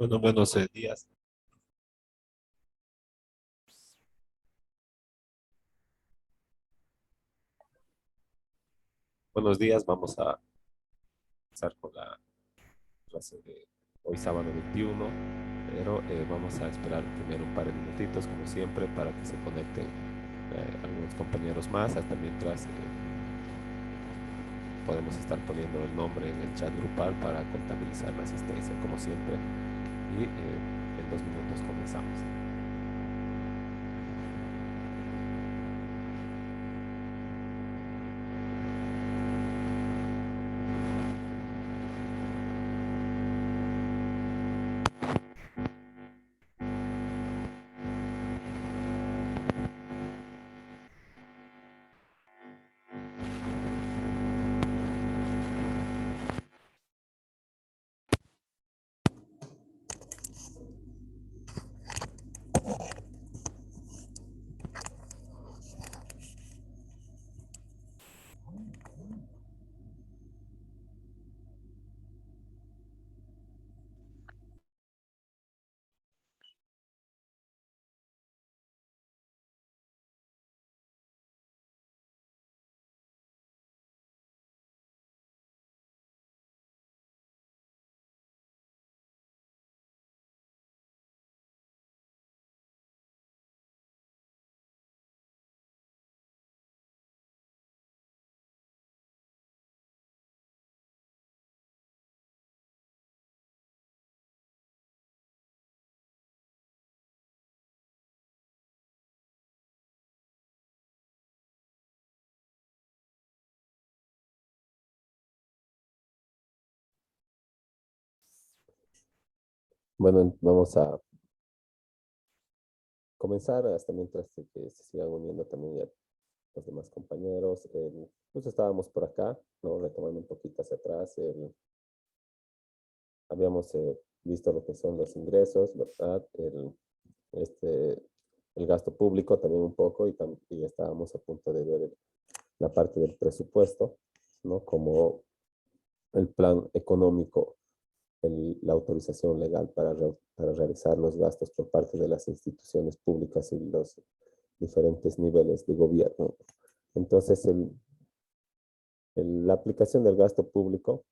Bueno, buenos días. Buenos días. Vamos a empezar con la clase de hoy sábado 21, pero vamos a esperar primero un par de minutitos, como siempre, para que se conecten algunos compañeros más, hasta mientras podemos estar poniendo el nombre en el chat grupal para contabilizar la asistencia, como siempre, y en 2 minutos comenzamos. Bueno, vamos a comenzar hasta mientras que se sigan uniendo también ya los demás compañeros. Pues estábamos por acá, ¿no? Retomando un poquito hacia atrás. Habíamos visto lo que son los ingresos, ¿verdad? Este, el gasto público también un poco y estábamos a punto de ver la parte del presupuesto, ¿no? Como el plan económico, la autorización legal para realizar los gastos por parte de las instituciones públicas y los diferentes niveles de gobierno. Entonces, la aplicación del gasto público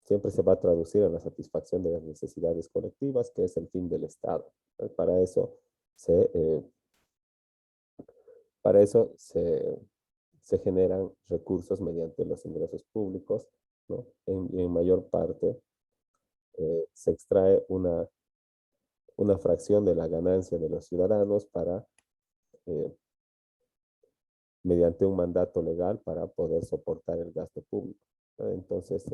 siempre se va a traducir en la satisfacción de las necesidades colectivas, que es el fin del Estado. Para eso se, eh, para eso se generan recursos mediante los ingresos públicos, ¿no? En mayor parte se extrae una fracción de la ganancia de los ciudadanos eh, mediante un mandato legal para poder soportar el gasto público. Entonces,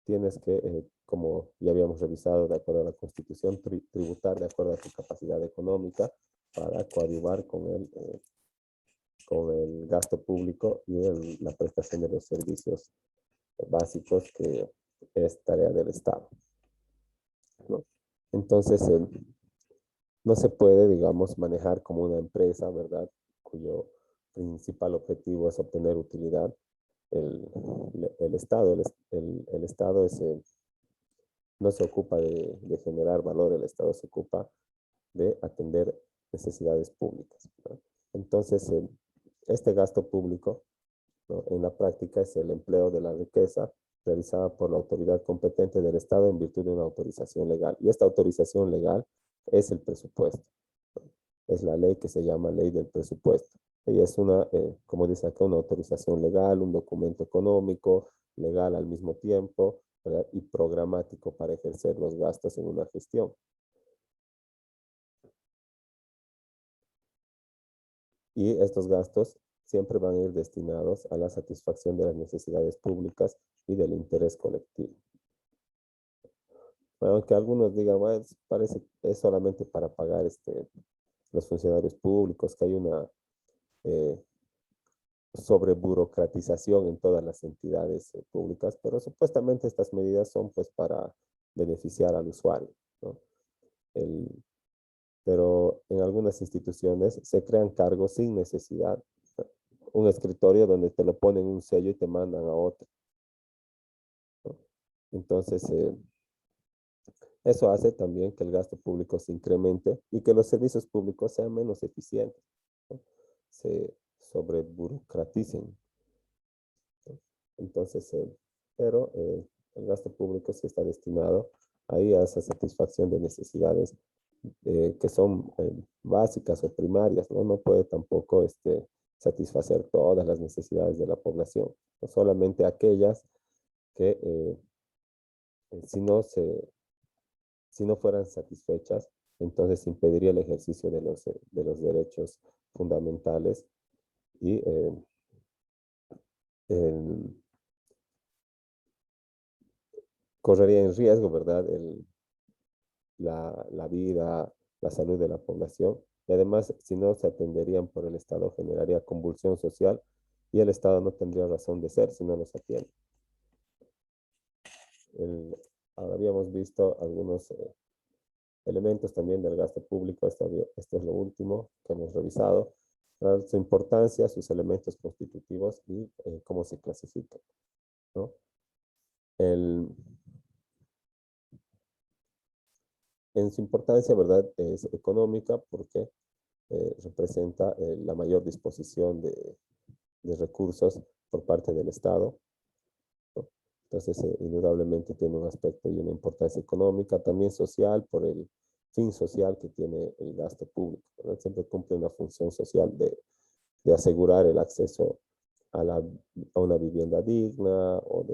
tienes que, como ya habíamos revisado, de acuerdo a la Constitución, tributar de acuerdo a tu capacidad económica para coadyuvar con el gasto público y la prestación de los servicios básicos que es tarea del Estado, ¿no? Entonces, no se puede, digamos, manejar como una empresa, ¿verdad? Cuyo principal objetivo es obtener utilidad. El, el Estado, el Estado no se ocupa de generar valor, el Estado se ocupa de atender necesidades públicas, ¿no? Entonces, este gasto público, ¿no? En la práctica es el empleo de la riqueza realizada por la autoridad competente del Estado en virtud de una autorización legal. Y esta autorización legal es el presupuesto, ¿no? Es la ley que se llama ley del presupuesto. Y es como dice acá, una autorización legal, un documento económico, legal al mismo tiempo, ¿verdad? Y programático para ejercer los gastos en una gestión. Y estos gastos siempre van a ir destinados a la satisfacción de las necesidades públicas y del interés colectivo. Bueno, aunque algunos digan, bueno, parece que es solamente para pagar los funcionarios públicos, que hay una eh, sobreburocratización en todas las entidades públicas, pero supuestamente estas medidas son pues para beneficiar al usuario, ¿no? El, pero en algunas instituciones se crean cargos sin necesidad. Un escritorio donde te lo ponen un sello y te mandan a otro, ¿no? Entonces, Eso hace también que el gasto público se incremente y que los servicios públicos sean menos eficientes, ¿no? Se sobreburocraticen, ¿no? Entonces, pero el gasto público sí está destinado ahí a esa satisfacción de necesidades que son básicas o primarias, ¿no? No puede tampoco satisfacer todas las necesidades de la población, no solamente aquellas que si no fueran satisfechas, entonces impediría el ejercicio de los derechos fundamentales y el- correría en riesgo, ¿verdad? La vida, la salud de la población. Y además, si no se atenderían por el Estado, generaría convulsión social y el Estado no tendría razón de ser si no los atiende. El, Ahora habíamos visto algunos elementos también del gasto público. Este es lo último que hemos revisado. Su importancia, sus elementos constitutivos y cómo se clasifican, ¿no? El, en su importancia, ¿verdad? Es económica porque representa la mayor disposición de recursos por parte del Estado, ¿no? Entonces, indudablemente tiene un aspecto y una importancia económica, también social, por el fin social que tiene el gasto público, ¿verdad? Siempre cumple una función social de asegurar el acceso a una vivienda digna o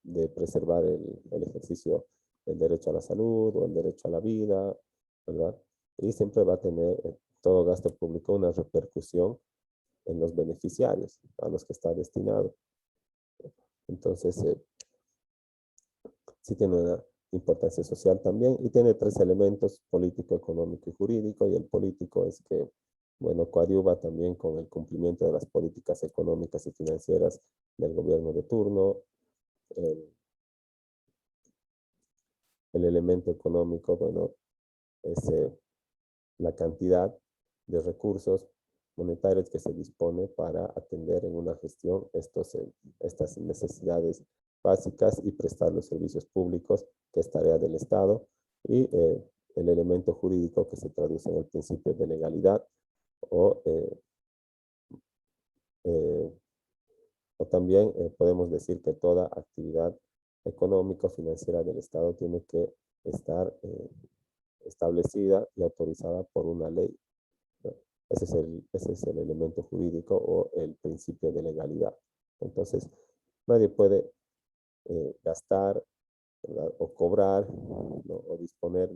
de preservar el ejercicio del derecho a la salud o el derecho a la vida, ¿verdad? Y siempre va a tener todo gasto público una repercusión en los beneficiarios a los que está destinado. Entonces, sí tiene una importancia social también y tiene tres elementos: político, económico y jurídico. Y el político es que, bueno, coadyuva también con el cumplimiento de las políticas económicas y financieras del gobierno de turno. El, el elemento económico, bueno, es la cantidad de recursos monetarios que se dispone para atender en una gestión estas necesidades básicas y prestar los servicios públicos, que es tarea del Estado, y el elemento jurídico que se traduce en el principio de legalidad o, eh, o también podemos decir que toda actividad económico-financiera del Estado tiene que estar establecida y autorizada por una ley, ¿no? Ese es el elemento jurídico o el principio de legalidad. Entonces, nadie puede gastar, ¿verdad? O cobrar, ¿no? O disponer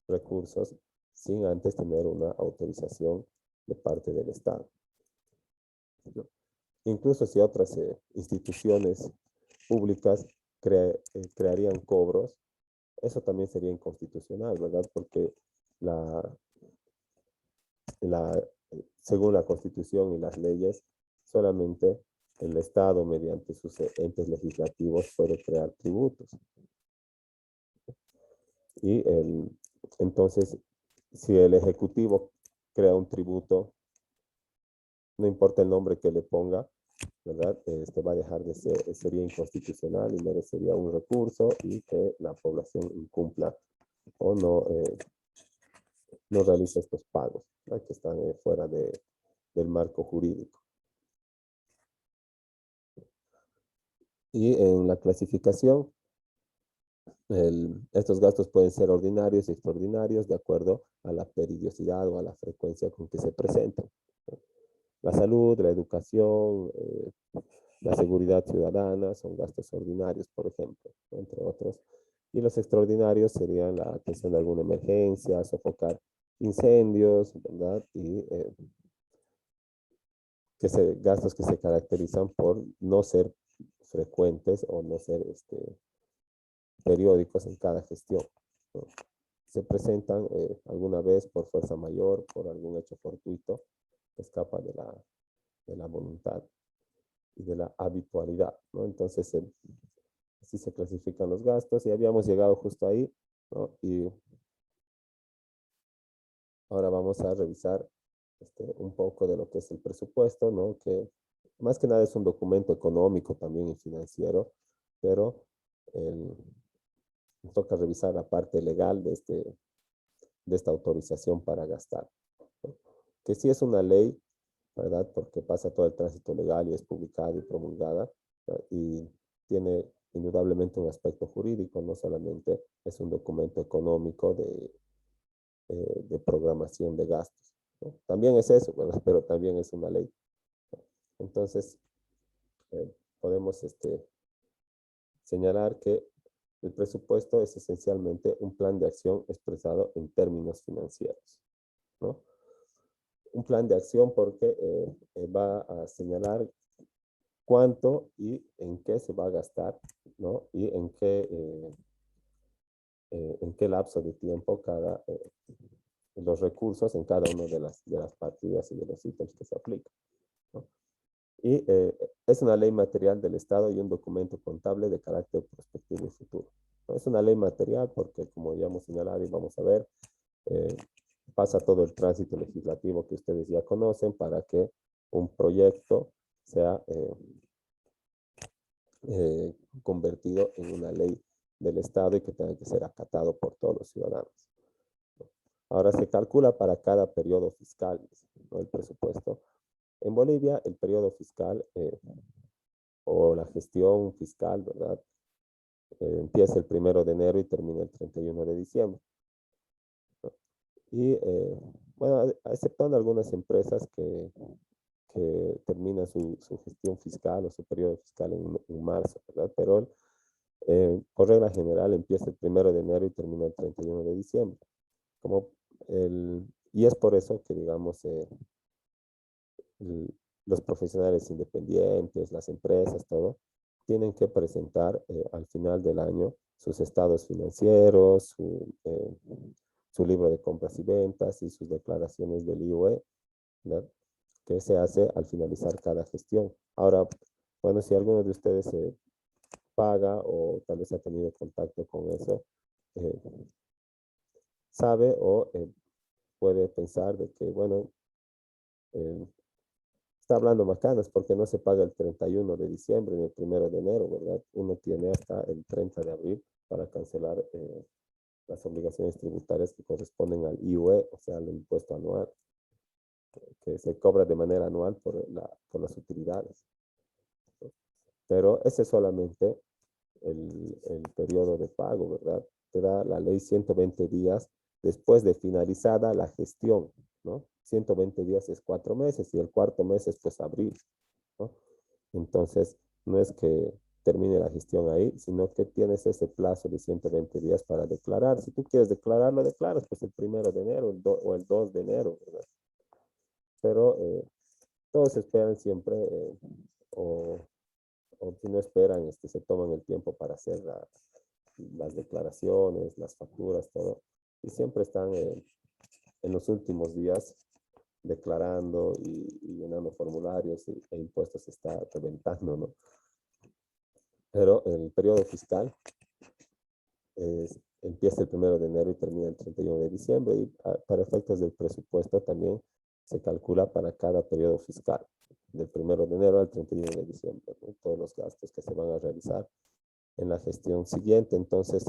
recursos sin antes tener una autorización de parte del Estado, ¿no? Incluso si otras instituciones públicas crearían cobros, eso también sería inconstitucional, ¿verdad? Porque la, la, según la Constitución y las leyes, solamente el Estado, mediante sus entes legislativos, puede crear tributos. Y entonces, si el Ejecutivo crea un tributo, no importa el nombre que le ponga, ¿verdad? Va a dejar de ser, sería inconstitucional y merecería un recurso y que la población incumpla o no realice estos pagos, ¿verdad? Que están fuera del marco jurídico. Y en la clasificación, estos gastos pueden ser ordinarios y extraordinarios de acuerdo a la periodicidad o a la frecuencia con que se presentan. La salud, la educación, la seguridad ciudadana son gastos ordinarios, por ejemplo, entre otros. Y los extraordinarios serían la atención de alguna emergencia, sofocar incendios, ¿verdad? Y gastos que se caracterizan por no ser frecuentes o no ser periódicos en cada gestión, ¿no? Se presentan alguna vez por fuerza mayor, por algún hecho fortuito que escapa de la voluntad y de la habitualidad, ¿no? Entonces, así se clasifican los gastos y habíamos llegado justo ahí, ¿no? Y ahora vamos a revisar un poco de lo que es el presupuesto, ¿no? Que más que nada es un documento económico también y financiero, pero el, toca revisar la parte legal de esta autorización para gastar, ¿no? Que sí es una ley, ¿verdad? Porque pasa todo el tránsito legal y es publicada y promulgada, ¿no? Y tiene indudablemente un aspecto jurídico, no solamente es un documento económico de programación de gastos, ¿no? También es eso, ¿verdad? Pero también es una ley. Entonces, podemos señalar que el presupuesto es esencialmente un plan de acción expresado en términos financieros, ¿no? Un plan de acción porque va a señalar cuánto y en qué se va a gastar, ¿no? Y en qué lapso de tiempo los recursos en cada una de las partidas y de los ítems que se aplican, ¿no? Y es una ley material del Estado y un documento contable de carácter prospectivo y futuro, ¿no? Es una ley material porque, como ya hemos señalado y vamos a ver, eh, pasa todo el tránsito legislativo que ustedes ya conocen para que un proyecto sea convertido en una ley del Estado y que tenga que ser acatado por todos los ciudadanos. Ahora se calcula para cada periodo fiscal, ¿no? El presupuesto. En Bolivia, el periodo fiscal o la gestión fiscal, ¿verdad? Empieza el 1 de enero y termina el 31 de diciembre. ¿No? Y, bueno, exceptando algunas empresas que terminan su gestión fiscal o su periodo fiscal en marzo, ¿verdad? Pero por regla general empieza el 1 de enero y termina el 31 de diciembre. Como y es por eso que, digamos, los profesionales independientes, las empresas, todo, tienen que presentar al final del año sus estados financieros, su libro de compras y ventas y sus declaraciones del IUE, ¿verdad? Que se hace al finalizar cada gestión. Ahora, bueno, si alguno de ustedes paga o tal vez ha tenido contacto con eso, eh, sabe o puede pensar de que, bueno, eh, está hablando macanas porque no se paga el 31 de diciembre ni el 1 de enero, ¿verdad? Uno tiene hasta el 30 de abril para cancelar las obligaciones tributarias que corresponden al IUE, o sea, al impuesto anual, que se cobra de manera anual por las utilidades. Pero ese es solamente el periodo de pago, ¿verdad? Te da la ley 120 días después de finalizada la gestión, ¿no? 120 días es 4 meses y el cuarto mes es pues abril, ¿no? Entonces, no es que termine la gestión ahí, sino que tienes ese plazo de 120 días para declarar. Si tú quieres declarar, lo declaras pues el 1 de enero o el 2 de enero, ¿verdad? Pero todos esperan siempre, o, o si no esperan, se toman el tiempo para hacer las declaraciones, las facturas, todo. Y siempre están en los últimos días declarando y llenando formularios e impuestos se está reventando, ¿no? Pero el periodo fiscal empieza el 1 de enero y termina el 31 de diciembre y para efectos del presupuesto también se calcula para cada periodo fiscal, del 1 de enero al 31 de diciembre, ¿no? Todos los gastos que se van a realizar en la gestión siguiente. Entonces,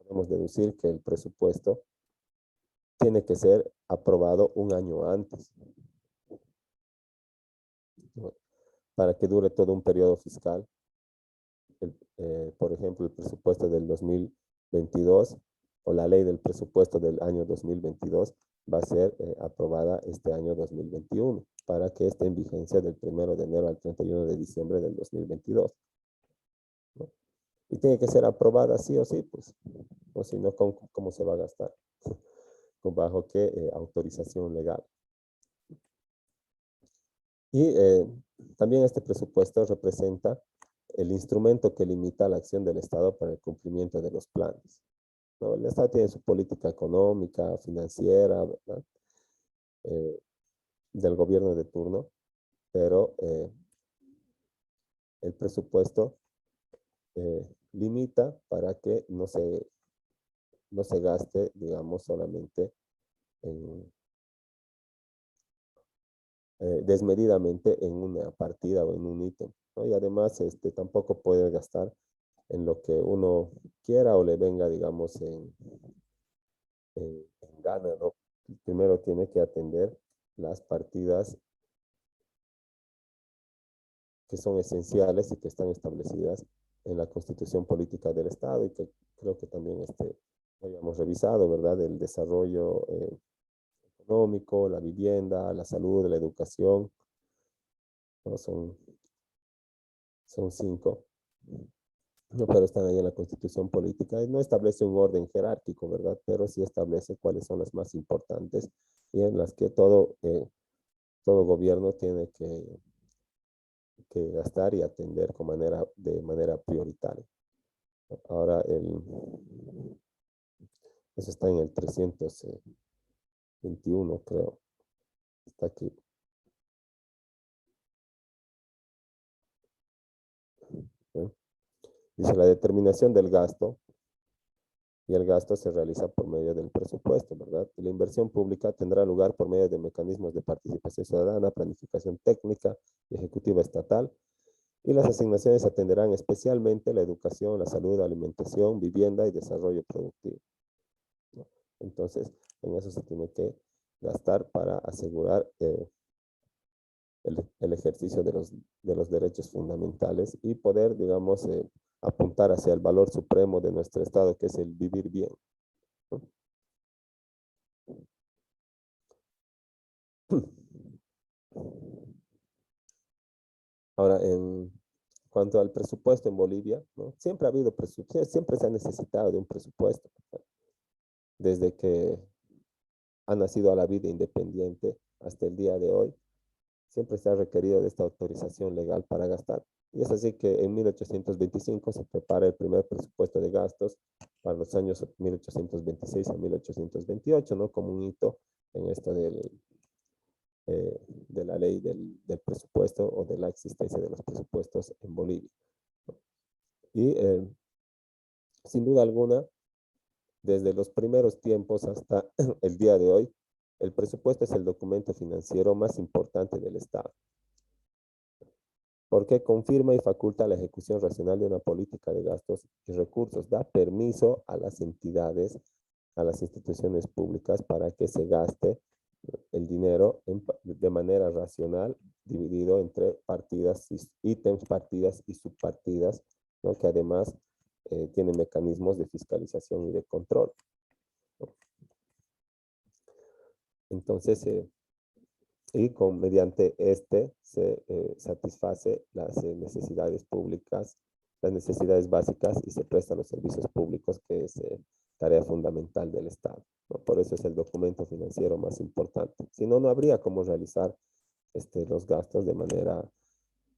podemos deducir que el presupuesto tiene que ser aprobado un año antes, ¿no? Para que dure todo un periodo fiscal. Por ejemplo, el presupuesto del 2022 o la ley del presupuesto del año 2022 va a ser aprobada este año 2021 para que esté en vigencia del 1 de enero al 31 de diciembre del 2022, ¿no? Y tiene que ser aprobada sí o sí, pues, o si no, ¿cómo se va a gastar? ¿Bajo qué autorización legal? Y también este presupuesto representa el instrumento que limita la acción del Estado para el cumplimiento de los planes, ¿no? El Estado tiene su política económica, financiera, ¿verdad? Del gobierno de turno, pero el presupuesto limita para que no se gaste, digamos, solamente en, desmedidamente en una partida o en un ítem, ¿no? Y además tampoco puede gastar en lo que uno quiera o le venga, digamos, en gana, ¿no? Primero tiene que atender las partidas que son esenciales y que están establecidas en la Constitución Política del Estado y que creo que también habíamos revisado, ¿verdad? El desarrollo económico, la vivienda, la salud, la educación, ¿no? Son 5, ¿no? Pero están ahí en la Constitución Política y no establece un orden jerárquico, ¿verdad? Pero sí establece cuáles son las más importantes y en las que todo gobierno tiene que gastar y atender de manera prioritaria. Ahora, eso está en el 321, creo. Está aquí. ¿Eh? Dice la determinación del gasto, y el gasto se realiza por medio del presupuesto, ¿verdad? Y la inversión pública tendrá lugar por medio de mecanismos de participación ciudadana, planificación técnica y ejecutiva estatal, y las asignaciones atenderán especialmente la educación, la salud, la alimentación, vivienda y desarrollo productivo, ¿no? Entonces, en eso se tiene que gastar para asegurar el ejercicio de los derechos fundamentales y poder, digamos, apuntar hacia el valor supremo de nuestro Estado, que es el vivir bien, ¿no? Ahora, en cuanto al presupuesto en Bolivia, ¿no? Siempre ha habido presupuesto, siempre se ha necesitado de un presupuesto, ¿no? Desde que ha nacido a la vida independiente hasta el día de hoy, siempre se ha requerido de esta autorización legal para gastar. Y es así que en 1825 se prepara el primer presupuesto de gastos para los años 1826 a 1828, ¿no? Como un hito en esto de la ley del presupuesto o de la existencia de los presupuestos en Bolivia, ¿no? Y sin duda alguna, desde los primeros tiempos hasta el día de hoy, el presupuesto es el documento financiero más importante del Estado, porque confirma y faculta la ejecución racional de una política de gastos y recursos, da permiso a las entidades, a las instituciones públicas para que se gaste el dinero de manera racional, dividido entre partidas, ítems, partidas y subpartidas, ¿no? Que además tienen mecanismos de fiscalización y de control, ¿no? Entonces, y mediante se satisface las necesidades públicas, las necesidades básicas y se prestan los servicios públicos, que es tarea fundamental del Estado, ¿no? Por eso es el documento financiero más importante. Si no, no habría cómo realizar los gastos de manera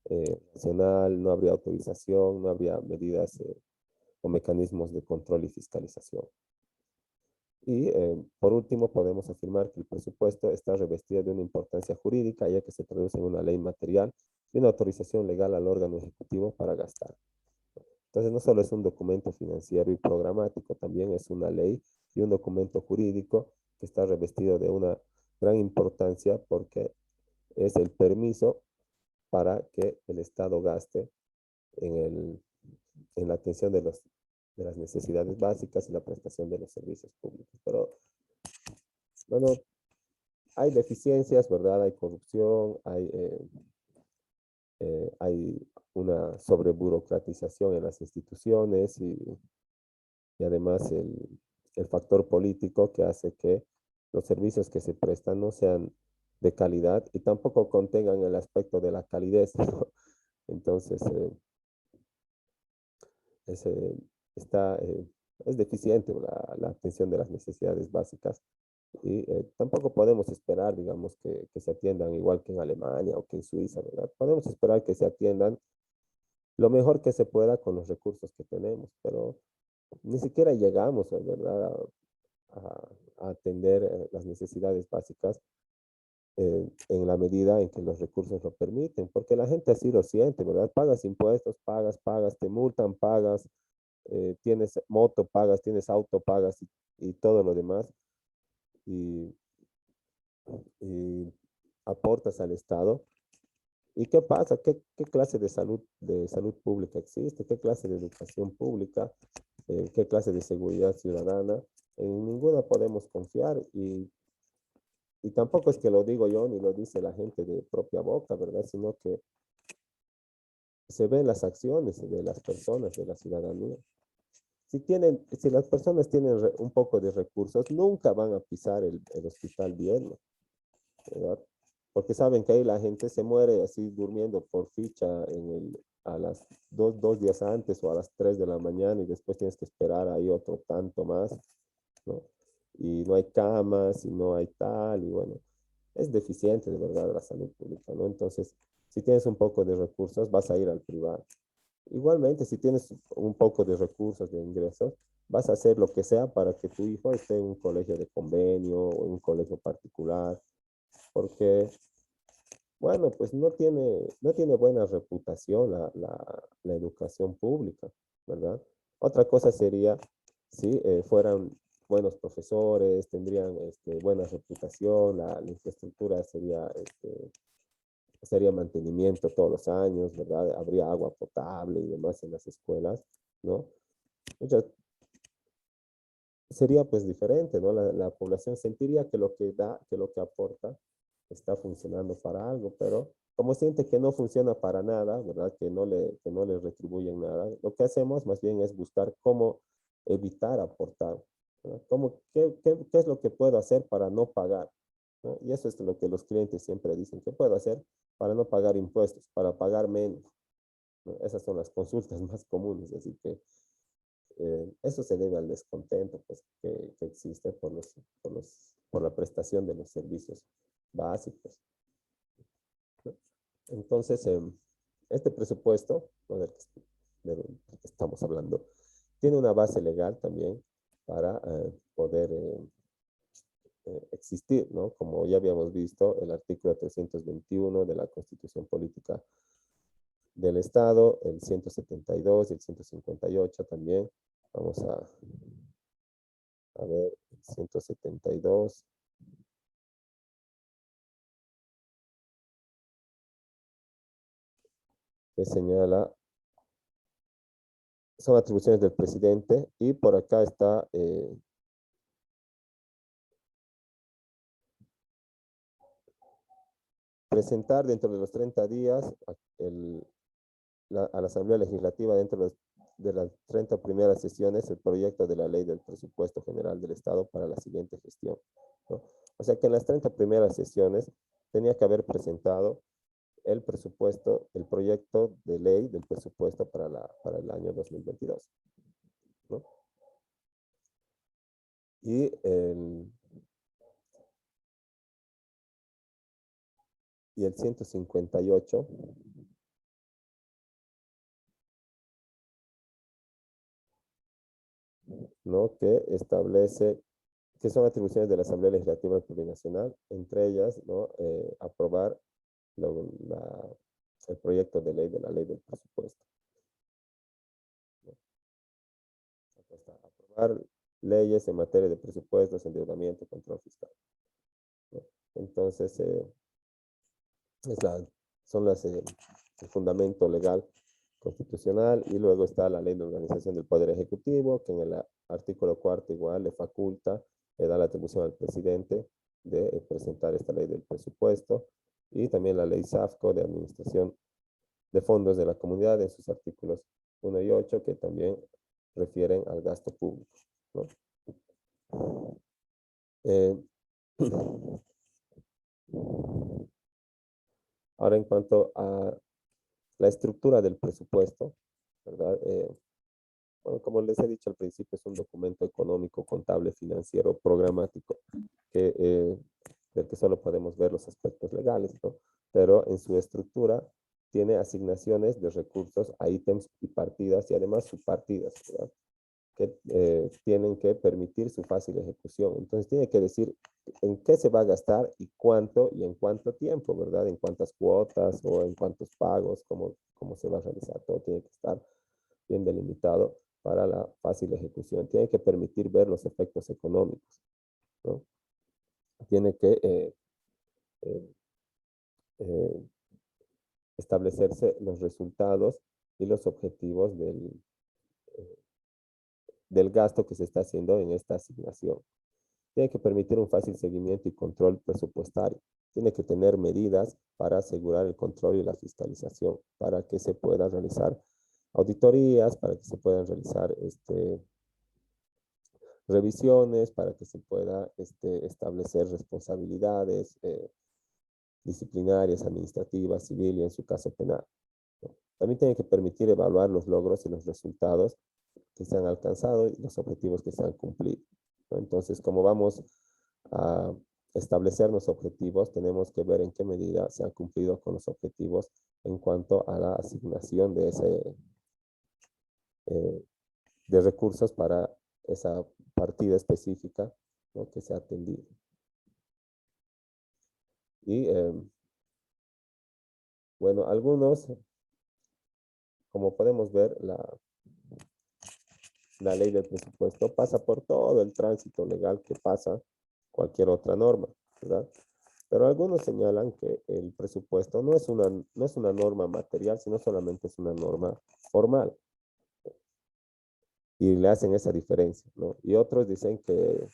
racional, no habría autorización, no habría medidas o mecanismos de control y fiscalización. Y por último, podemos afirmar que el presupuesto está revestido de una importancia jurídica, ya que se traduce en una ley material y una autorización legal al órgano ejecutivo para gastar. Entonces, no solo es un documento financiero y programático, también es una ley y un documento jurídico que está revestido de una gran importancia, porque es el permiso para que el Estado gaste en la atención de las necesidades básicas y la prestación de los servicios públicos. Pero bueno, hay deficiencias, ¿verdad? Hay corrupción, hay una sobreburocratización en las instituciones y además el factor político que hace que los servicios que se prestan no sean de calidad y tampoco contengan el aspecto de la calidez, ¿no? Entonces, es, eh, está, es deficiente la atención de las necesidades básicas. Y tampoco podemos esperar, digamos, que se atiendan igual que en Alemania o que en Suiza, ¿verdad? Podemos esperar que se atiendan lo mejor que se pueda con los recursos que tenemos, pero ni siquiera llegamos, ¿verdad? A atender las necesidades básicas en la medida en que los recursos lo permiten, porque la gente así lo siente, ¿verdad? Pagas impuestos, pagas, te multan, pagas, tienes moto, pagas, tienes auto, pagas y todo lo demás. Y aportas al Estado. ¿Y qué pasa? ¿Qué clase de salud pública existe? ¿Qué clase de educación pública? ¿Qué clase de seguridad ciudadana? En ninguna podemos confiar y tampoco es que lo digo yo ni lo dice la gente de propia boca, ¿verdad? Sino que se ven las acciones de las personas, de la ciudadanía. Si las personas tienen un poco de recursos, nunca van a pisar el hospital bien, ¿verdad? Porque saben que ahí la gente se muere así durmiendo por ficha a las dos días antes o a las 3 de la mañana y después tienes que esperar ahí otro tanto más, ¿no? Y no hay camas y no hay tal, y bueno, es deficiente de verdad la salud pública, ¿no? Entonces, si tienes un poco de recursos, vas a ir al privado. Igualmente, si tienes un poco de recursos, de ingresos, vas a hacer lo que sea para que tu hijo esté en un colegio de convenio o en un colegio particular, porque, bueno, pues no tiene buena reputación la educación pública, ¿verdad? Otra cosa sería si fueran buenos profesores, tendrían buena reputación, la infraestructura sería mantenimiento todos los años, ¿verdad? Habría agua potable y demás en las escuelas, ¿no? Muchas, sería pues diferente, ¿no? La población sentiría que lo que da, que lo que aporta está funcionando para algo, pero como siente que no funciona para nada, ¿verdad? Que no le retribuyen nada, lo que hacemos más bien es buscar cómo evitar aportar, ¿verdad? ¿Qué es lo que puedo hacer para no pagar? ¿No? Y eso es lo que los clientes siempre dicen, ¿qué puedo hacer para no pagar impuestos, para pagar menos? ¿No? Esas son las consultas más comunes, así que eso se debe al descontento pues, que existe por la prestación de los servicios básicos, ¿no? Entonces, este presupuesto, ¿no? Del que estamos hablando, tiene una base legal también para poder existir, ¿no? Como ya habíamos visto, el artículo 321 de la Constitución Política del Estado, el 172 y el 158 también. Vamos a ver, el 172, que señala, son atribuciones del presidente, y por acá está presentar dentro de los 30 días a la Asamblea Legislativa de las 30 primeras sesiones el proyecto de la ley del presupuesto general del Estado para la siguiente gestión, ¿no? O sea que en las 30 primeras sesiones tenía que haber presentado el presupuesto, el proyecto de ley del presupuesto para el año 2022, ¿no? Y el 158, ¿no? Que establece que son atribuciones de la Asamblea Legislativa Plurinacional, entre ellas, ¿no? Aprobar el proyecto de ley de la ley del presupuesto, ¿no? Aprobar leyes en materia de presupuestos, endeudamiento, control fiscal, ¿no? Entonces, es la, son el fundamento legal constitucional, y luego está la ley de organización del Poder Ejecutivo, que en el artículo cuarto igual le faculta, le da la atribución al presidente de presentar esta ley del presupuesto, y también la ley SAFCO de administración de fondos de la comunidad en sus artículos 1 y 8, que también refieren al gasto público, ¿no? Eh, Ahora, en cuanto a la estructura del presupuesto, ¿verdad? Bueno, como les he dicho al principio, es un documento económico, contable, financiero, programático, del que solo podemos ver los aspectos legales, ¿no? Pero en su estructura tiene asignaciones de recursos a ítems y partidas, y además subpartidas, ¿verdad? Que tienen que permitir su fácil ejecución. Entonces tiene que decir en qué se va a gastar y cuánto y en cuánto tiempo, ¿verdad? En cuántas cuotas o en cuántos pagos, cómo se va a realizar. Todo tiene que estar bien delimitado para la fácil ejecución. Tiene que permitir ver los efectos económicos, ¿no? Tiene que eh, establecerse los resultados y los objetivos del gasto que se está haciendo en esta asignación. Tiene que permitir un fácil seguimiento y control presupuestario. Tiene que tener medidas para asegurar el control y la fiscalización, para que se puedan realizar auditorías, para que se puedan realizar revisiones, para que se pueda establecer responsabilidades disciplinarias, administrativas, civil y en su caso penal, ¿no? También tiene que permitir evaluar los logros y los resultados que se han alcanzado y los objetivos que se han cumplido, ¿no? Entonces, como vamos a establecernos objetivos, tenemos que ver en qué medida se han cumplido con los objetivos en cuanto a la asignación de recursos para esa partida específica, ¿no?, que se ha atendido. Y bueno, algunos, como podemos ver, la ley del presupuesto pasa por todo el tránsito legal que pasa cualquier otra norma, ¿verdad? Pero algunos señalan que el presupuesto no es una norma material, sino solamente es una norma formal. Y le hacen esa diferencia, ¿no? Y otros dicen que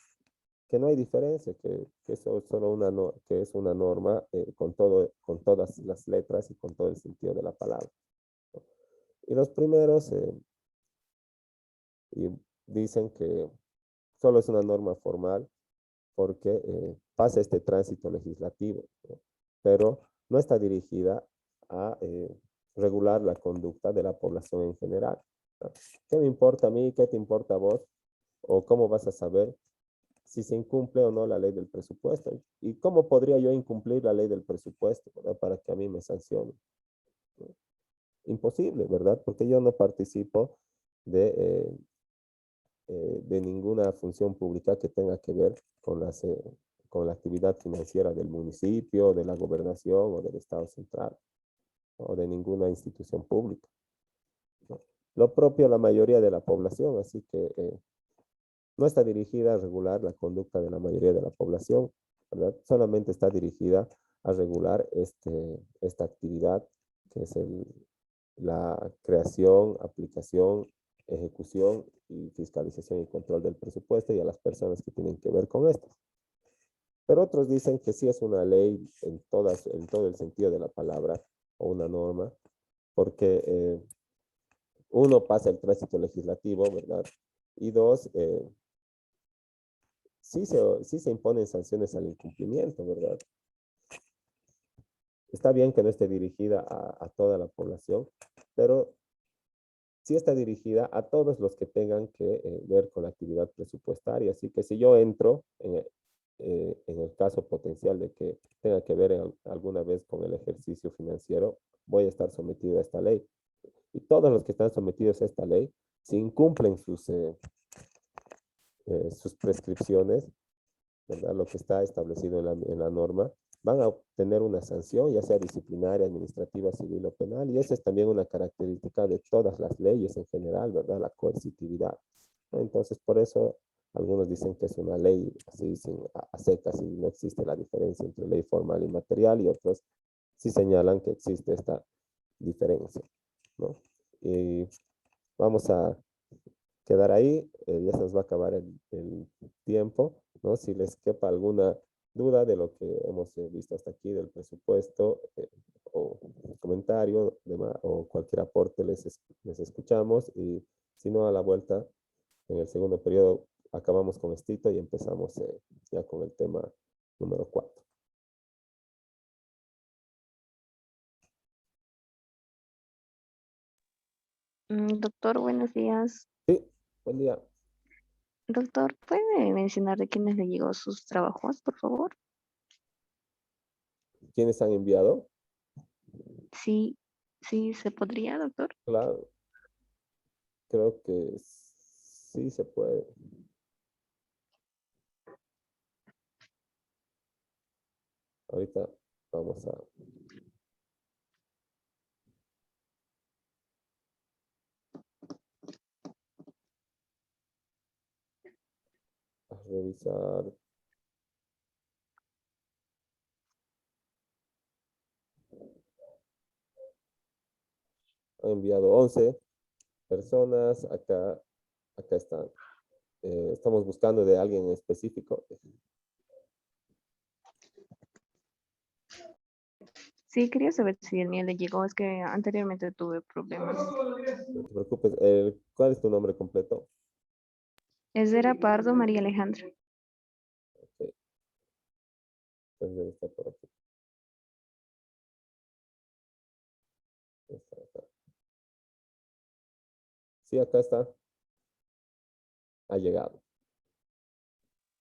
no hay diferencia, que eso es solo que es una norma con todas las letras y con todo el sentido de la palabra, ¿no? Y los primeros y dicen que solo es una norma formal porque pasa este tránsito legislativo, ¿no? Pero no está dirigida a regular la conducta de la población en general, ¿no? ¿Qué me importa a mí? ¿Qué te importa a vos? ¿O cómo vas a saber si se incumple o no la ley del presupuesto? ¿Y cómo podría yo incumplir la ley del presupuesto, ¿verdad?, para que a mí me sancionen, ¿no? Imposible, ¿verdad? Porque yo no participo de ninguna función pública que tenga que ver con la actividad financiera del municipio, de la gobernación o del Estado central, o de ninguna institución pública, ¿no? Lo propio la mayoría de la población, así que no está dirigida a regular la conducta de la mayoría de la población, ¿verdad? Solamente está dirigida a regular esta actividad que es la creación, aplicación, ejecución y fiscalización y control del presupuesto y a las personas que tienen que ver con esto. Pero otros dicen que sí es una ley en todo el sentido de la palabra o una norma, porque uno, pasa el tránsito legislativo, ¿verdad? Y dos, sí se imponen sanciones al incumplimiento, ¿verdad? Está bien que no esté dirigida a toda la población, pero sí está dirigida a todos los que tengan que ver con la actividad presupuestaria. Así que si yo entro en el caso potencial de que tenga que ver alguna vez con el ejercicio financiero, voy a estar sometido a esta ley. Y todos los que están sometidos a esta ley, si incumplen sus prescripciones, ¿verdad?, lo que está establecido en la norma, van a obtener una sanción, ya sea disciplinaria, administrativa, civil o penal, y esa es también una característica de todas las leyes en general, ¿verdad?, la coercitividad, ¿no? Entonces, por eso algunos dicen que es una ley así a secas y no existe la diferencia entre ley formal y material, y otros sí señalan que existe esta diferencia, ¿no? Y vamos a quedar ahí, ya se nos va a acabar el tiempo, ¿no? Si les quepa alguna duda de lo que hemos visto hasta aquí del presupuesto, o comentario o cualquier aporte, les escuchamos, y si no, a la vuelta, en el segundo periodo, acabamos con esto y empezamos ya con el tema número 4. Doctor, buenos días. Sí, buen día. Doctor, ¿puede mencionar de quiénes le llegó sus trabajos, por favor? ¿Quiénes han enviado? Sí, sí, se podría, doctor. Claro, creo que sí se puede. Ahorita vamos a revisar. Han enviado 11 personas. Acá están. Estamos buscando de alguien en específico. Sí, quería saber si el mío le llegó. Es que anteriormente tuve problemas. No te preocupes. ¿Cuál es tu nombre completo? Es era Pardo María Alejandra. Ok, entonces debe estar por aquí. Acá. Sí, acá está. Ha llegado.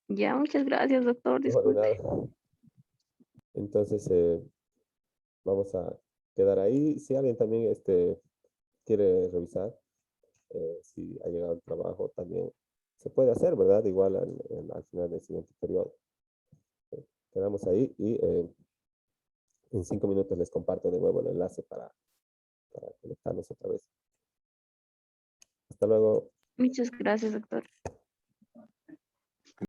Ya, muchas gracias, doctor. No, de Disculpe. nada. Entonces, vamos a quedar ahí. Si alguien también quiere revisar si ha llegado el trabajo, también se puede hacer, ¿verdad? Igual al final del siguiente periodo. Quedamos ahí y en 5 minutos les comparto de nuevo el enlace para conectarnos otra vez. Hasta luego. Muchas gracias, doctor.